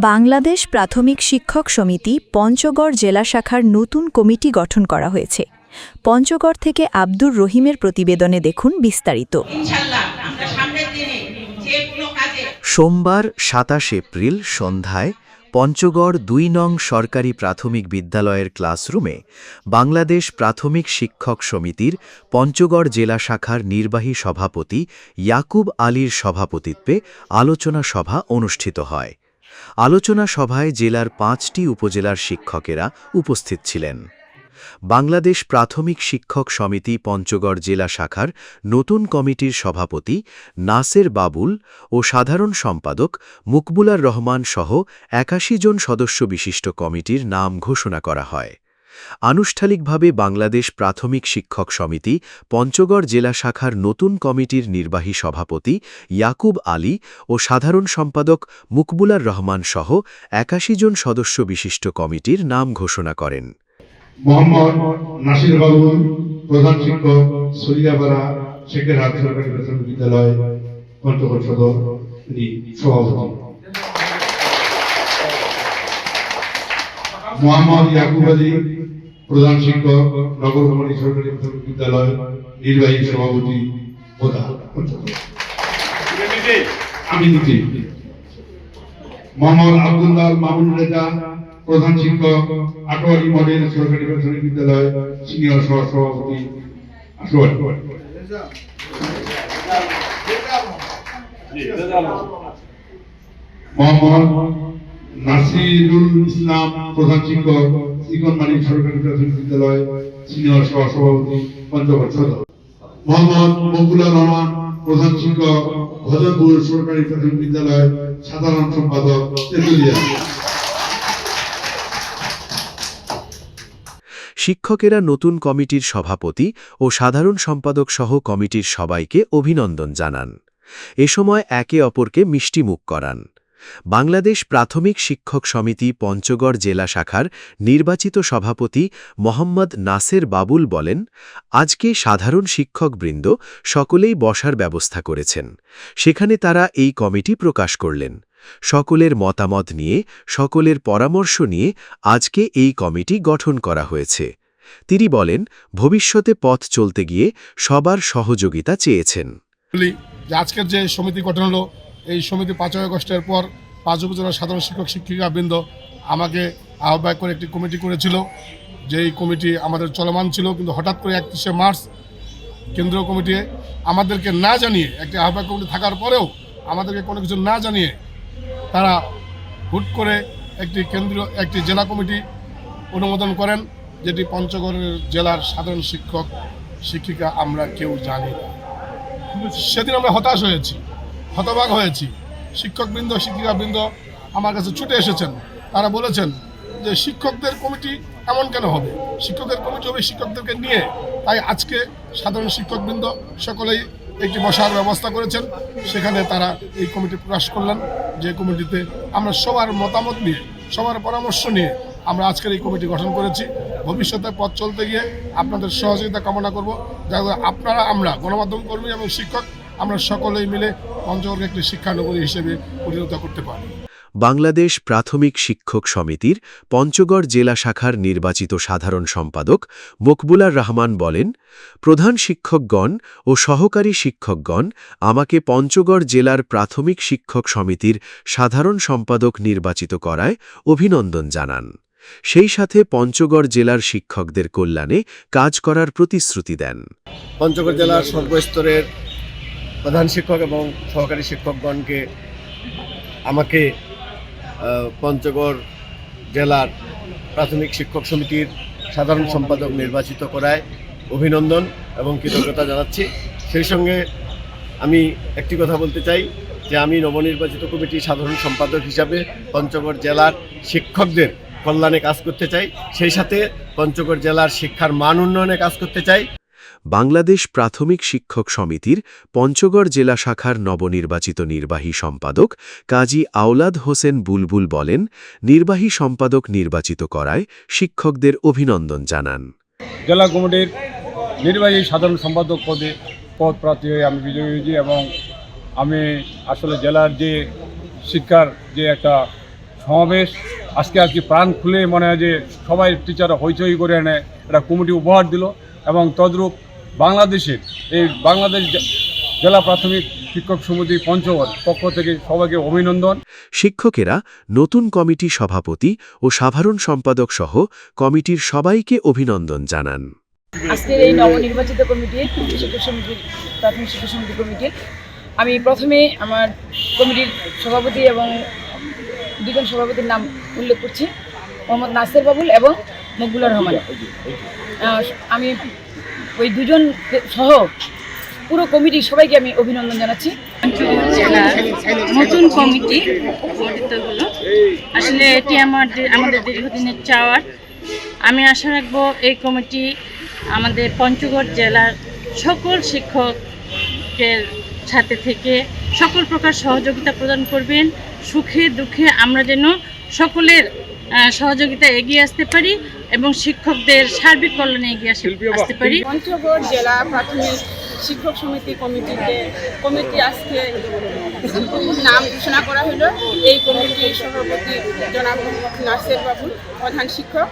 বাংলাদেশ প্রাথমিক শিক্ষক সমিতি পঞ্চগড় জেলা শাখার নতুন কমিটি গঠন করা হয়েছে। পঞ্চগড় থেকে আব্দুর রহিমের প্রতিবেদনে দেখুন বিস্তারিত। সোমবার ২৭ এপ্রিল সন্ধ্যায় পঞ্চগড় ২ নং সরকারি প্রাথমিক বিদ্যালয়ের ক্লাসরুমে বাংলাদেশ প্রাথমিক শিক্ষক সমিতির পঞ্চগড় জেলা শাখার নির্বাহী সভাপতি ইয়াকুব আলীর সভাপতিত্বে আলোচনা সভা অনুষ্ঠিত হয়। আলোচনা সভায় জেলার ৫টি উপজেলার শিক্ষকেরা উপস্থিত ছিলেন। বাংলাদেশ প্রাথমিক শিক্ষক সমিতি পঞ্চগড় জেলা শাখার নতুন কমিটির সভাপতি নাসের বাবুল ও সাধারণ সম্পাদক মুকবুলার রহমান সহ ৮১ জন সদস্য বিশিষ্ট কমিটির নাম ঘোষণা করা হয়। আনুষ্ঠানিকভাবে বাংলাদেশ প্রাথমিক শিক্ষক সমিতি পঞ্চগড় জেলা শাখার নতুন কমিটির নির্বাহী সভাপতি ইয়াকুব আলী ও সাধারণ সম্পাদক মুকবুলার রহমান সহ ৮১ জন সদস্য বিশিষ্ট কমিটির নাম ঘোষণা করেন। মোহাম্মদ নাসির বাবুল, প্রধান শিক্ষক, সরিয়াপাড়া শেখেরহাট সরকারি প্রাথমিক বিদ্যালয় পঞ্চগড় সদর, সভাপতি। মোহাম্মদ ইয়াকুব আলী, প্রধান শিক্ষক, নগরকুমারী সরকারি প্রাথমিক বিদ্যালয় নির্বাহী সভাপতি। আমি নিজে। মোহাম্মদ আব্দুল্লাহ মামুন রেজা, প্রধান শিক্ষক, আটোয়ারি মডেল সরকারি প্রাথমিক বিদ্যালয় সিনিয়র সহসভাপতি। মোহাম্মদ নাসিরুল ইসলাম, প্রধান শিক্ষক, ইকনমারি সরকারি প্রাথমিক বিদ্যালয় সিনিয়র সহসভাপতি পঞ্চগড় সদর। মোহাম্মদ মুকবুলার রহমান, প্রধান শিক্ষক, ভজনপুর সরকারি প্রাথমিক বিদ্যালয় সাধারণ সম্পাদক তেতুলিয়া। শিক্ষকেরা নতুন কমিটির সভাপতি ও সাধারণ সম্পাদক সহ কমিটির সবাইকে অভিনন্দন জানান। এ সময় একে অপরকে মিষ্টিমুখ করান। বাংলাদেশ প্রাথমিক শিক্ষক সমিতি পঞ্চগড় জেলা শাখার নির্বাচিত সভাপতি মোহাম্মদ নাসের বাবুল বলেন, আজকে সাধারণ শিক্ষকবৃন্দ সকলেই বসার ব্যবস্থা করেছেন। সেখানে তারা এই কমিটি প্রকাশ করলেন। সকলের মতামত নিয়ে, সকলের পরামর্শ নিয়ে আজকে এই কমিটি গঠন করা হয়েছে। তিনি বলেন, ভবিষ্যতে পথ চলতে গিয়ে সবার সহযোগিতা চেয়েছেন। আজকের যে সমিতি গঠন হলো, এই সমিতি ৫ই আগস্টের পর ৫ উপজেলার সাধারণ শিক্ষক শিক্ষিকাবৃন্দ আমাকে আহ্বায়ক করে একটি কমিটি করেছিল। যেই কমিটি আমাদের চলমান ছিল, কিন্তু হঠাৎ করে ৩১শে মার্চ কেন্দ্রীয় কমিটি আমাদেরকে না জানিয়ে, একটি আহ্বায়ক কমিটি থাকার পরেও আমাদেরকে কোনো কিছু না জানিয়ে তারা হুট করে একটি জেলা কমিটি অনুমোদন করেন, যেটি পঞ্চগড়ের জেলার সাধারণ শিক্ষক শিক্ষিকা আমরা কেউ জানি না। সেদিন আমরা হতাশ হয়েছি, হতবাক হয়েছি। শিক্ষকবৃন্দ শিক্ষিকাবৃন্দ আমার কাছে ছুটে এসেছেন। তারা বলেছেন যে শিক্ষকদের কমিটি এমন কেন হবে, শিক্ষকের কমিটি হবে শিক্ষকদেরকে নিয়ে। তাই আজকে সাধারণ শিক্ষকবৃন্দ সকলেই একটি বসার ব্যবস্থা করেছেন। সেখানে তারা এই কমিটি প্রকাশ করলেন, যে কমিটিতে আমরা সবার মতামত নিয়ে, সবার পরামর্শ নিয়ে আমরা আজকের এই কমিটি গঠন করেছি। ভবিষ্যতে পথ চলতে গিয়ে আপনাদের সহযোগিতা কামনা করব, যাতে আপনারা, আমরা গণমাধ্যম কর্মী এবং শিক্ষক, আমরা সকলেই মিলে পঞ্চগড়কে একটি শিক্ষানগরী হিসেবে পরিণত করতে পারি। বাংলাদেশ প্রাথমিক শিক্ষক সমিতির পঞ্চগড় জেলা শাখার নির্বাচিত সাধারণ সম্পাদক মকবুলার রহমান বলেন, প্রধান শিক্ষকগণ ও সহকারী শিক্ষকগণ আমাকে পঞ্চগড় জেলার প্রাথমিক শিক্ষক সমিতির সাধারণ সম্পাদক নির্বাচিত করায় অভিনন্দন জানান। সেই সাথে পঞ্চগড় জেলার শিক্ষকদের কল্যাণে কাজ করার প্রতিশ্রুতি দেন। পঞ্চগড় জেলার সর্বস্তরের প্রধান শিক্ষক এবং সহকারী শিক্ষকগণকে আমাকে পঞ্চগড় জেলার প্রাথমিক শিক্ষক সমিতির সাধারণ সম্পাদক নির্বাচিত করায় অভিনন্দন এবং কৃতজ্ঞতা জানাচ্ছি। সেই সঙ্গে আমি একটি কথা বলতে চাই যে আমি নবনির্বাচিত কমিটির সাধারণ সম্পাদক হিসাবে পঞ্চগড় জেলার শিক্ষকদের কল্যাণে কাজ করতে চাই, সেই সাথে পঞ্চগড় জেলার শিক্ষার মান উন্নয়নে কাজ করতে চাই। বাংলাদেশ প্রাথমিক শিক্ষক সমিতির পঞ্চগড় জেলা শাখার নবনির্বাচিত নির্বাহী সম্পাদক কাজী আওলাদ হোসেন বুলবুল বলেন, নির্বাহী সম্পাদক নির্বাচিত করায় শিক্ষকদের অভিনন্দন জানান। জেলা কমিটির নির্বাহী সাধারণ সম্পাদক পদ প্রার্থী হয়ে আমি বিজয়ী হয়েছি এবং আমি আসলে জেলার যে শিক্ষার যে একটা সমাবেশ, আজকে আর কি প্রাণ খুলে মনে হয় যে সবাই টিচাররা হইচই করে এনে একটা কমিটি উপহার দিল। এবং তদ্রূপ বাংলাদেশের এই বাংলাদেশ জেলা প্রাথমিক শিক্ষক সমিতি পঞ্চগড় পক্ষ থেকে সবাইকে অভিনন্দন। শিক্ষকেরা নতুন কমিটি সভাপতি ও সাধারণ সম্পাদক সহ কমিটির সবাইকে অভিনন্দন জানান। আজকের এই নবনির্বাচিত কমিটির শিক্ষক সমিতির প্রাথমিক শিক্ষক সমিতি কমিটির আমি প্রথমে আমার কমিটির সভাপতি এবং দুজন সভাপতির নাম উল্লেখ করছি, মোহাম্মদ নাসির বাবুল এবং মকবুলুর রহমান। আমি ওই দুজন সহ পুরো কমিটির সবাইকে আমি অভিনন্দন জানাচ্ছি। নতুন কমিটি গঠিত হলো, আসলে এটি আমাদের দীর্ঘদিনের চাওয়ার। আমি আশা রাখবো এই কমিটি আমাদের পঞ্চগড় জেলার সকল শিক্ষকের সাথে থেকে সকল প্রকার সহযোগিতা প্রদান করবেন। সুখে দুঃখে আমরা যেন সকলের সহযোগিতা এগিয়ে আসতে পারি এবং শিক্ষকদের সার্বিক কল্যাণে এগিয়ে আসতে পারি। পঞ্চগড় জেলা প্রাথমিক শিক্ষক সমিতি কমিটি আজকে নাম ঘোষণা করা হলো। এই কমিটির সভাপতি জনাব মোহাম্মদ নাসির বাবুল, প্রধান শিক্ষক